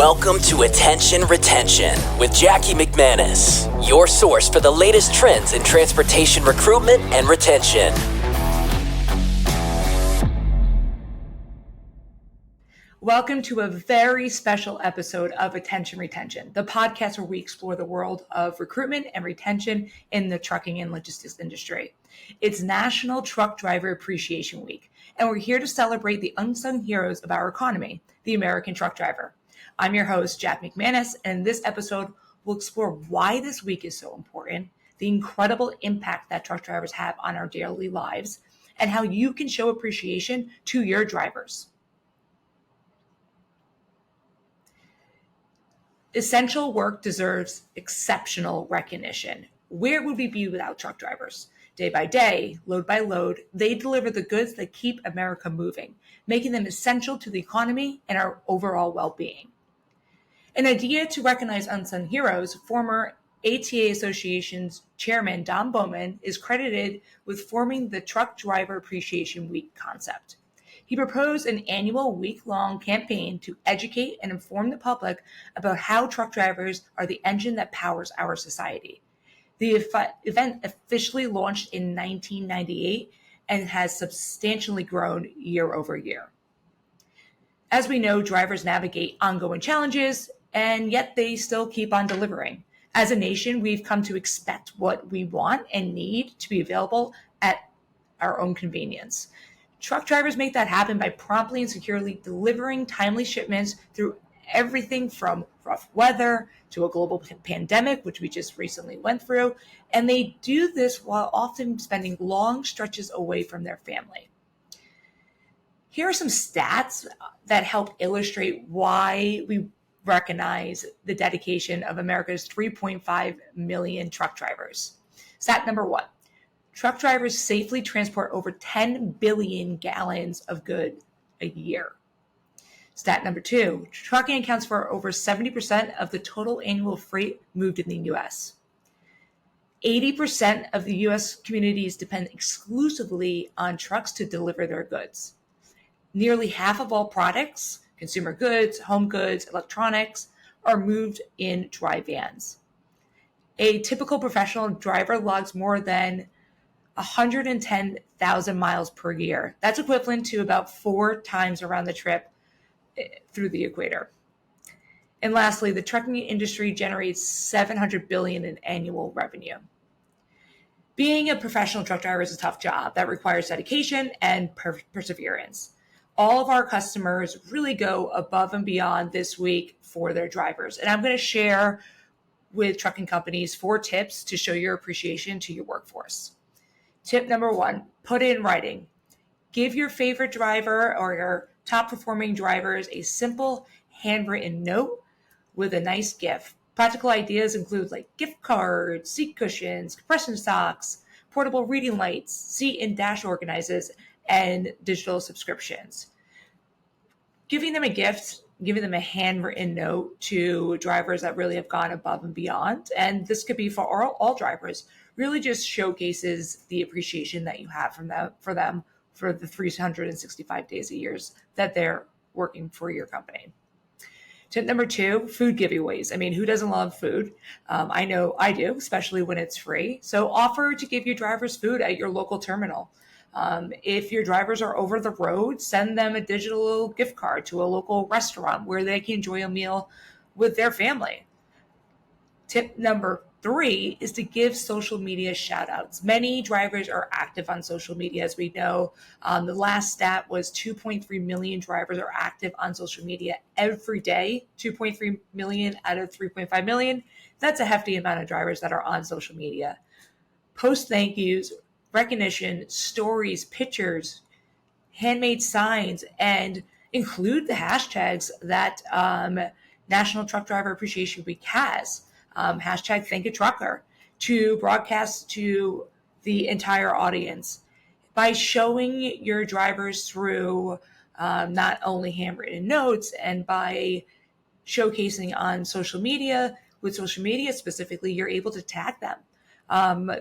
Welcome to Attention Retention with Jackie McManus, your source for the latest trends in transportation recruitment and retention. Welcome to a very special episode of Attention Retention, the podcast where we explore the world of recruitment and retention in the trucking and logistics industry. It's National Truck Driver Appreciation Week, and we're here to celebrate the unsung heroes of our economy, the American truck driver. I'm your host, Jack McManus, and in this episode, we'll explore why this week is so important, the incredible impact that truck drivers have on our daily lives, and how you can show appreciation to your drivers. Essential work deserves exceptional recognition. Where would we be without truck drivers? Day by day, load by load, they deliver the goods that keep America moving, making them essential to the economy and our overall well-being. An idea to recognize unsung heroes, former ATA Association's chairman Don Bowman is credited with forming the Truck Driver Appreciation Week concept. He proposed an annual week-long campaign to educate and inform the public about how truck drivers are the engine that powers our society. The event officially launched in 1998 and has substantially grown year over year. As we know, drivers navigate ongoing challenges, and yet they still keep on delivering. As a nation, we've come to expect what we want and need to be available at our own convenience. Truck drivers make that happen by promptly and securely delivering timely shipments through everything from rough weather to a global pandemic, which we just recently went through. And they do this while often spending long stretches away from their family. Here are some stats that help illustrate why we recognize the dedication of America's 3.5 million truck drivers. Stat number one. Truck drivers safely transport over 10 billion gallons of goods a year. Stat number two, trucking accounts for over 70% of the total annual freight moved in the U.S. 80% of the U.S. communities depend exclusively on trucks to deliver their goods. Nearly half of all products, consumer goods, home goods, electronics, are moved in dry vans. A typical professional driver logs more than 110,000 miles per year. That's equivalent to about 4 times around the trip through the equator. And lastly, the trucking industry generates $700 billion in annual revenue. Being a professional truck driver is a tough job that requires dedication and perseverance. All of our customers really go above and beyond this week for their drivers. And I'm going to share with trucking companies 4 tips to show your appreciation to your workforce. Tip number 1, put it in writing. Give your favorite driver or your top performing drivers a simple handwritten note with a nice gift. Practical ideas include like gift cards, seat cushions, compression socks, portable reading lights, seat and dash organizers, and digital subscriptions. Giving them a gift, giving them a handwritten note to drivers that really have gone above and beyond, and this could be for all drivers, really just showcases the appreciation that you have for them for the 365 days a year that they're working for your company. Tip number 2, food giveaways. I mean, who doesn't love food? I know I do, especially when it's free. So offer to give your drivers food at your local terminal. If your drivers are over the road, send them a digital gift card to a local restaurant where they can enjoy a meal with their family. Tip number 3 is to give social media shout outs. Many drivers are active on social media, as we know. The last stat was 2.3 million drivers are active on social media every day. 2.3 million out of 3.5 million. That's a hefty amount of drivers that are on social media. Post thank yous, recognition, stories, pictures, handmade signs, and include the hashtags that National Truck Driver Appreciation Week has. Hashtag Thank a Trucker to broadcast to the entire audience by showing your drivers through not only handwritten notes and by showcasing on social media. With social media specifically, you're able to tag them.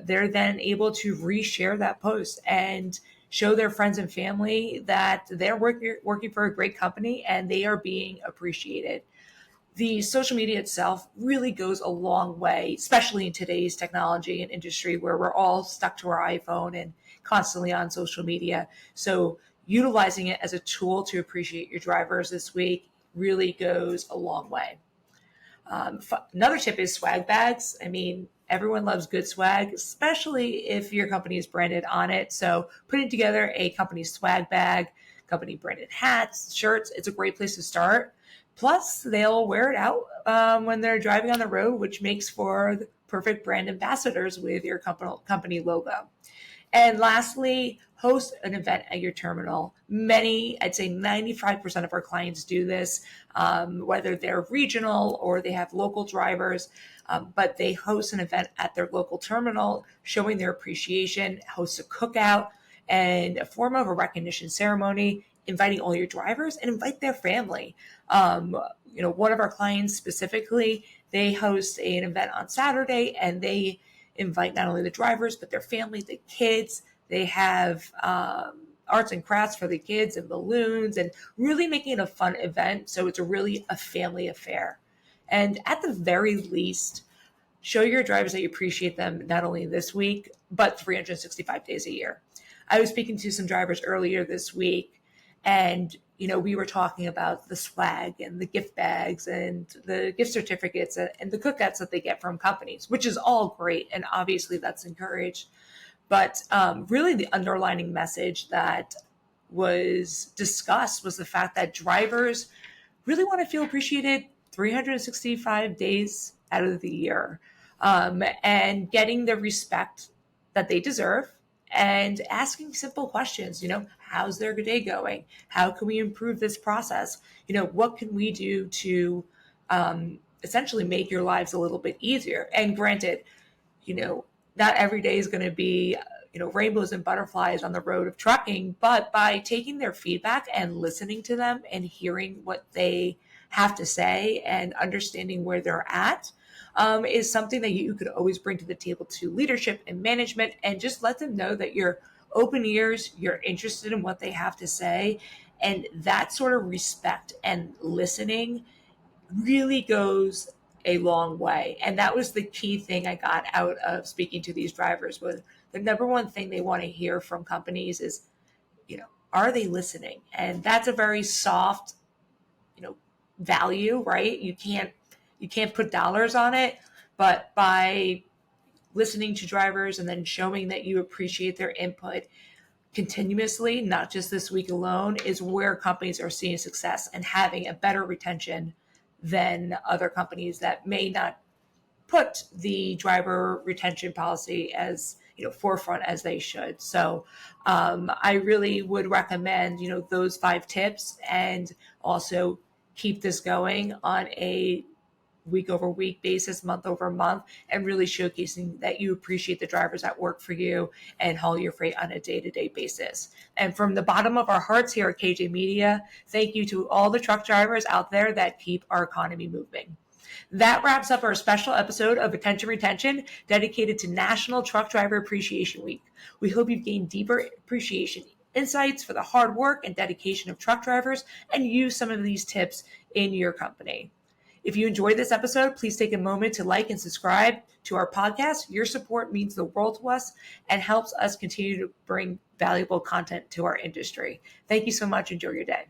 They're then able to reshare that post and show their friends and family that they're working for a great company and they are being appreciated. The social media itself really goes a long way, especially in today's technology and industry where we're all stuck to our iPhone and constantly on social media. So utilizing it as a tool to appreciate your drivers this week really goes a long way. Another tip is swag bags. I mean, everyone loves good swag, especially if your company is branded on it. So putting together a company swag bag, company branded hats, shirts, it's a great place to start. Plus, they'll wear it out when they're driving on the road, which makes for the perfect brand ambassadors with your company logo. And lastly, host an event at your terminal. Many, I'd say 95% of our clients do this, whether they're regional or they have local drivers, but they host an event at their local terminal, showing their appreciation, host a cookout, and a form of a recognition ceremony, inviting all your drivers and invite their family. One of our clients specifically, they host an event on Saturday and they invite not only the drivers, but their family, the kids. They have arts and crafts for the kids and balloons and really making it a fun event. So it's really a family affair. And at the very least, show your drivers that you appreciate them not only this week, but 365 days a year. I was speaking to some drivers earlier this week, and we were talking about the swag and the gift bags and the gift certificates and the cookouts that they get from companies, which is all great. And obviously that's encouraged. But really the underlining message that was discussed was the fact that drivers really want to feel appreciated 365 days out of the year, and getting the respect that they deserve and asking simple questions. How's their day going? How can we improve this process? What can we do to essentially make your lives a little bit easier? And granted, not every day is going to be, rainbows and butterflies on the road of trucking, but by taking their feedback and listening to them and hearing what they have to say and understanding where they're at, is something that you could always bring to the table to leadership and management, and just let them know that you're open ears, you're interested in what they have to say. And that sort of respect and listening really goes a long way. And that was the key thing I got out of speaking to these drivers. Was the number one thing they want to hear from companies is, are they listening? And that's a very soft, value, right? You can't put dollars on it, but by listening to drivers and then showing that you appreciate their input continuously, not just this week alone, is where companies are seeing success and having a better retention than other companies that may not put the driver retention policy as forefront as they should. So I really would recommend those 5 tips, and also keep this going on a week over week basis, month over month, and really showcasing that you appreciate the drivers that work for you and haul your freight on a day-to-day basis. And from the bottom of our hearts here at KJ Media, thank you to all the truck drivers out there that keep our economy moving. That wraps up our special episode of Attention Retention, dedicated to National Truck Driver Appreciation Week. We hope you've gained deeper appreciation, insights for the hard work and dedication of truck drivers, and use some of these tips in your company. If you enjoyed this episode, please take a moment to like and subscribe to our podcast. Your support means the world to us and helps us continue to bring valuable content to our industry. Thank you so much. Enjoy your day.